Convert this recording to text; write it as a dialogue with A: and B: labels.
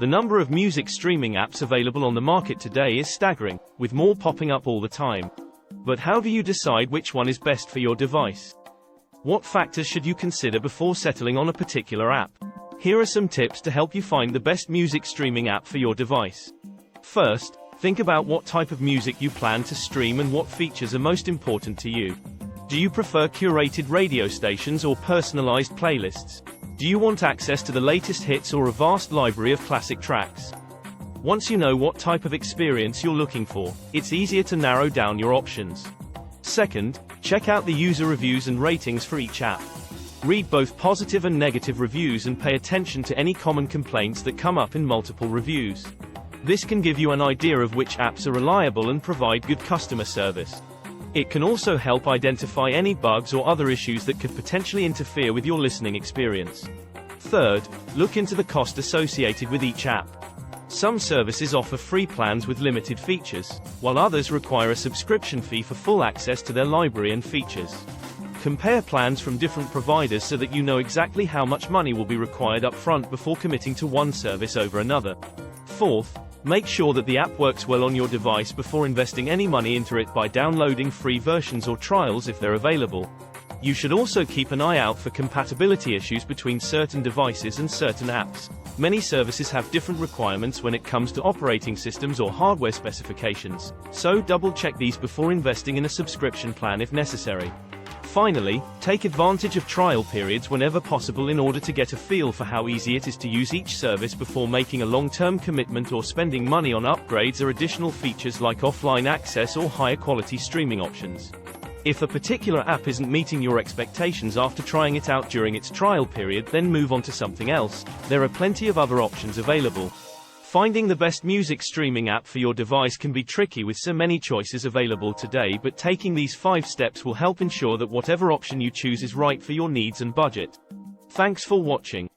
A: The number of music streaming apps available on the market today is staggering, with more popping up all the time. But how do you decide which one is best for your device? What factors should you consider before settling on a particular app? Here are some tips to help you find the best music streaming app for your device. First, think about what type of music you plan to stream and what features are most important to you. Do you prefer curated radio stations or personalized playlists? Do you want access to the latest hits or a vast library of classic tracks? Once you know what type of experience you're looking for, it's easier to narrow down your options. Second, check out the user reviews and ratings for each app. Read both positive and negative reviews and pay attention to any common complaints that come up in multiple reviews. This can give you an idea of which apps are reliable and provide good customer service. It can also help identify any bugs or other issues that could potentially interfere with your listening experience. Third, look into the cost associated with each app. Some services offer free plans with limited features, while others require a subscription fee for full access to their library and features. Compare plans from different providers so that you know exactly how much money will be required up front before committing to one service over another. Fourth, make sure that the app works well on your device before investing any money into it by downloading free versions or trials if they're available. You should also keep an eye out for compatibility issues between certain devices and certain apps. Many services have different requirements when it comes to operating systems or hardware specifications, so double-check these before investing in a subscription plan if necessary. Finally, take advantage of trial periods whenever possible in order to get a feel for how easy it is to use each service before making a long-term commitment or spending money on upgrades or additional features like offline access or higher quality streaming options. If a particular app isn't meeting your expectations after trying it out during its trial period, then move on to something else. There are plenty of other options available. Finding the best music streaming app for your device can be tricky with so many choices available today, but taking these 5 steps will help ensure that whatever option you choose is right for your needs and budget. Thanks for watching.